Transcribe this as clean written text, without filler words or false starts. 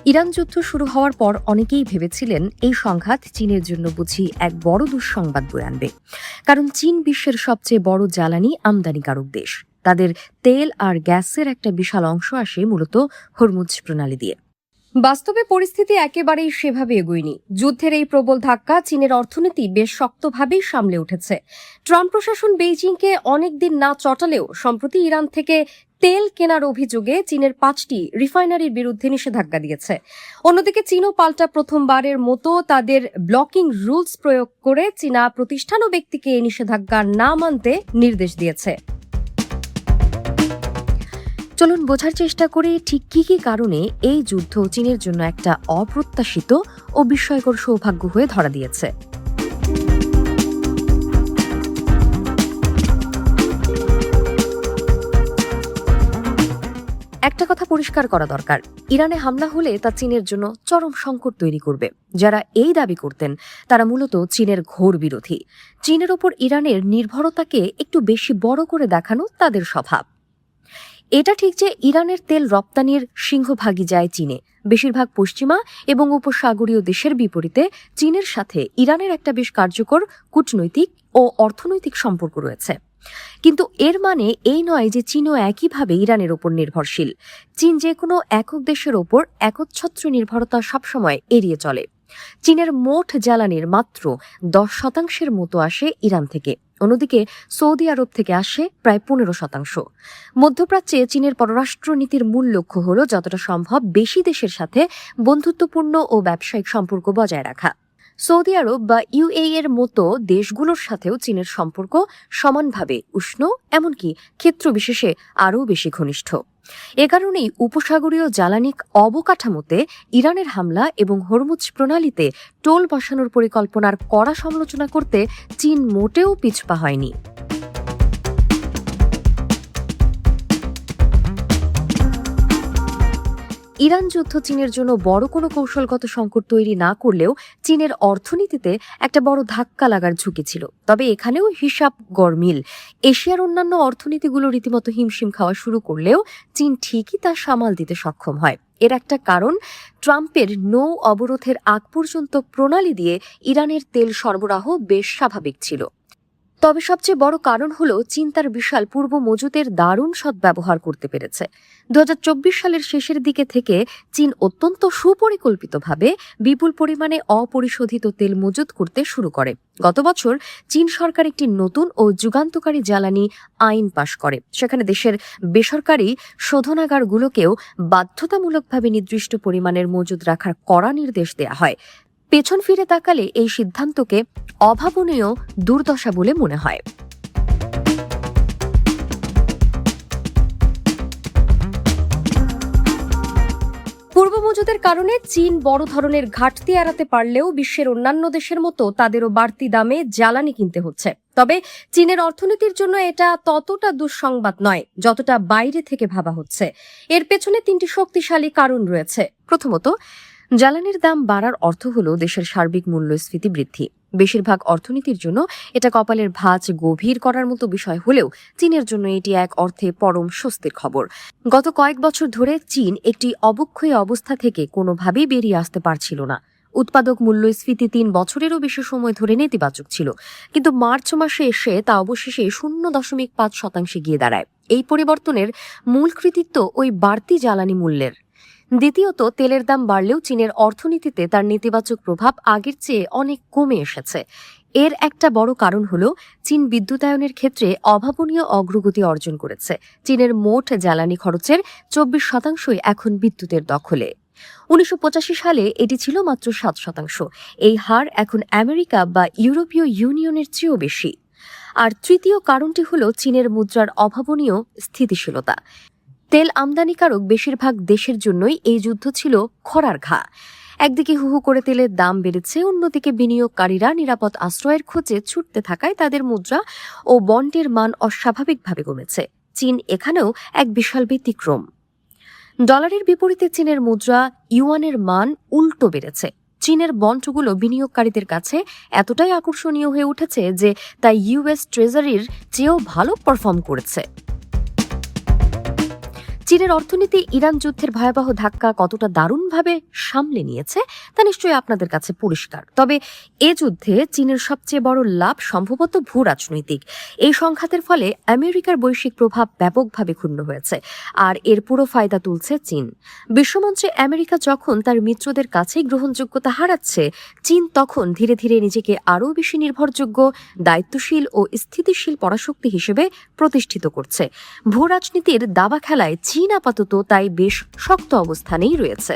Iran যুদ্ধ শুরু হওয়ার পর অনেকেই ভেবেছিলেন এই সংঘাত চীনের জন্য বুঝি এক বড় দুঃসংবাদ বয়ে আনবে, কারণ চীন বিশ্বের সবচেয়ে বড় জ্বালানি আমদানিকারক দেশ। তাদের তেল আর গ্যাসের একটা বিশাল অংশ আসে মূলত হরমুজ প্রণালী দিয়ে। বাস্তবে পরিস্থিতি একেবারেই সেভাবে এগোয়নি। যুদ্ধের এই প্রবল ধাক্কা চীনের অর্থনীতি বেশ শক্তভাবেই সামলে উঠেছে। ট্রাম্প প্রশাসন বেইজিংকে অনেকদিন না চটালেও সম্প্রতি ইরান থেকে তেল কেনার অভিযোগে চীনের 5টি রিফাইনারির বিরুদ্ধে নিষেধাজ্ঞা দিয়েছে। অন্যদিকে চীনও পাল্টা প্রথমবারের মতো তাদের ব্লকিং রুলস প্রয়োগ করে চীনা প্রতিষ্ঠান ও ব্যক্তিকে এই নিষেধাজ্ঞা না মানতে নির্দেশ দিয়েছে। চলুন বোঝার চেষ্টা করি ঠিক কি কি কারণে এই যুদ্ধ চীনের জন্য একটা অপ্রত্যাশিত ও বিস্ময়কর সৌভাগ্য হয়ে ধরা দিয়েছে। একটা কথা পরিষ্কার করা দরকার, ইরানে হামলা হলে তা চীনের জন্য চরম সংকট তৈরি করবে। যারা এই দাবি করতেন তারা মূলত চীনের ঘোর বিরোধী। চীনের ওপর ইরানের নির্ভরতাকে একটু বেশি বড় করে দেখানো তাদের স্বভাব। এটা ঠিক যে ইরানের তেল রপ্তানির সিংহভাগই যায় চীনে। বেশিরভাগ পশ্চিমা এবং উপসাগরীয় দেশের বিপরীতে চীনের সাথে ইরানের একটা বেশ কার্যকর কূটনৈতিক ও অর্থনৈতিক সম্পর্ক রয়েছে। কিন্তু এর মানে এই নয় যে চীনও একইভাবে ইরানের ওপর নির্ভরশীল। চীন যে কোনো একক দেশের ওপর একচ্ছত্র নির্ভরতা সবসময় এড়িয়ে চলে। চীনের মোট জ্বালানির মাত্র 10% মতো আসে ইরান থেকে। অন্যদিকে সৌদি আরব থেকে আসে প্রায় 15%। মধ্যপ্রাচ্যে চীনের পররাষ্ট্রনীতির মূল লক্ষ্য হল যতটা সম্ভব বেশি দেশের সাথে বন্ধুত্বপূর্ণ ও ব্যবসায়িক সম্পর্ক বজায় রাখা। সৌদি আরব বা ইউএই এর মতো দেশগুলোর সাথেও চীনের সম্পর্ক সমানভাবে উষ্ণ, এমনকি ক্ষেত্রবিশেষে আরও বেশি ঘনিষ্ঠ। এ কারণেই উপসাগরীয় জ্বালানি অবকাঠামোতে ইরানের হামলা এবং হরমুজ প্রণালীতে টোল বসানোর পরিকল্পনার কড়া সমালোচনা করতে চীন মোটেও পিছপা হয়নি। ইরান যুদ্ধ চীনের জন্য বড় কোনো কৌশলগত সংকট তৈরি না করলেও চীনের অর্থনীতিতে একটা বড় ধাক্কা লাগার ঝুঁকি ছিল। তবে এখানেও হিসাব গরমিল। এশিয়ার অন্যান্য অর্থনীতিগুলো রীতিমতো হিমশিম খাওয়া শুরু করলেও চীন ঠিকই তা সামাল দিতে সক্ষম হয়। এর একটা কারণ, ট্রাম্পের নৌ অবরোধের আগ পর্যন্ত প্রণালী দিয়ে ইরানের তেল সরবরাহ বেশ স্বাভাবিক ছিল। তবে সবচেয়ে বড় কারণ হল চীন তার বিশাল পূর্ব মজুদের দারুণ সদ্ব্যবহার করতে পেরেছে। 2024 সালের শেষের দিকে থেকে চীন অত্যন্ত সুপরিকল্পিতভাবে বিপুল পরিমাণে অপরিশোধিত তেল মজুত করতে শুরু করে। গত বছর চীন সরকার একটি নতুন ও যুগান্তকারী জ্বালানি আইন পাশ করে। সেখানে দেশের বেসরকারি শোধনাগারগুলোকেও বাধ্যতামূলকভাবে নির্দিষ্ট পরিমাণের মজুদ রাখার কড়া নির্দেশ দেয়া হয়। পেছন ফিরে তাকালে এই সিদ্ধান্তকে অভাবনীয় দুর্দশা বলে মনে হয়। পূর্ব মজুদের কারণে চীন বড় ধরনের ঘাটতি এড়াতে পারলেও বিশ্বের অন্যান্য দেশের মতো তাদেরও বাড়তি দামে জ্বালানি কিনতে হচ্ছে। তবে চীনের অর্থনীতির জন্য এটা ততটা দুঃসংবাদ নয় যতটা বাইরে থেকে ভাবা হচ্ছে। এর পেছনে 3টি শক্তিশালী কারণ রয়েছে। প্রথমত, জ্বালানির দাম বাড়ার অর্থ হল দেশের সার্বিক মূল্যস্ফীতি বৃদ্ধি। বেশিরভাগ অর্থনীতির জন্য এটা কপালের ভাঁজ গভীর করার মতো বিষয় হলেও চীনের জন্য এটি এক অর্থে পরম স্বস্তির খবর। গত কয়েক বছর ধরে চীন একটি অবক্ষয়ী অবস্থা থেকে কোনোভাবেই বেরিয়ে আসতে পারছিল না। উৎপাদক মূল্যস্ফীতি 3 বছরেরও বেশি সময় ধরে নেতিবাচক ছিল, কিন্তু মার্চ মাসে এসে তা অবশেষে 0.5% গিয়ে দাঁড়ায়। এই পরিবর্তনের মূল কৃতিত্ব ওই বাড়তি জ্বালানি মূল্যের। দ্বিতীয়ত, তেলের দাম বাড়লেও চীনের অর্থনীতিতে তার নেতিবাচক প্রভাব আগের চেয়ে অনেক কমে এসেছে। এর একটা বড় কারণ হল চীন বিদ্যুতায়নের ক্ষেত্রে অভাবনীয় অগ্রগতি অর্জন করেছে। চীনের মোট জ্বালানি খরচের 24% এখন বিদ্যুতের দখলে। 1985 সালে এটি ছিল মাত্র 7%। এই হার এখন আমেরিকা বা ইউরোপীয় ইউনিয়নের চেয়েও বেশি। আর তৃতীয় কারণটি হল চীনের মুদ্রার অভাবনীয় স্থিতিশীলতা। তেল আমদানিকারক বেশিরভাগ দেশের জন্যই এই যুদ্ধ ছিল খরার ঘা। একদিকে হু হু করে তেলের দাম বেড়েছে, অন্যদিকে বিনিয়োগকারীরা নিরাপদ আশ্রয়ের খোঁজে ছুটতে থাকায় তাদের মুদ্রা ও বন্ডের মান অস্বাভাবিকভাবে কমেছে। চীন এখানেও এক বিশাল ব্যতিক্রম। ডলারের বিপরীতে চীনের মুদ্রা ইউয়ানের মান উল্টো বেড়েছে। চীনের বন্ডগুলো বিনিয়োগকারীদের কাছে এতটাই আকর্ষণীয় হয়ে উঠেছে যে তা ইউএস ট্রেজারির চেয়েও ভালো পারফর্ম করেছে। চীনের অর্থনীতি ইরান যুদ্ধের ভয়াবহ ধাক্কা কতটা দারুণভাবে সামলে নিয়েছে তা নিশ্চয়ই আপনাদের কাছে পরিষ্কার। তবে এ যুদ্ধে চীনের সবচেয়ে বড় লাভ সম্ভবত ভূ রাজনৈতিক। এই সংঘাতের ফলে আমেরিকার বৈশ্বিক প্রভাব ব্যাপকভাবে ক্ষুণ্ণ হয়েছে, আর এর পুরো ফায়দা তুলছে চীন। বিশ্বমঞ্চে আমেরিকা যখন তার মিত্রদের কাছেই গ্রহণযোগ্যতা হারাচ্ছে, চীন তখন ধীরে ধীরে নিজেকে আরও বেশি নির্ভরযোগ্য, দায়িত্বশীল ও স্থিতিশীল পরাশক্তি হিসেবে প্রতিষ্ঠিত করছে। ভূ রাজনীতির দাবা খেলায় চীন আপাতত তাই বেশ শক্ত অবস্থানেই রয়েছে।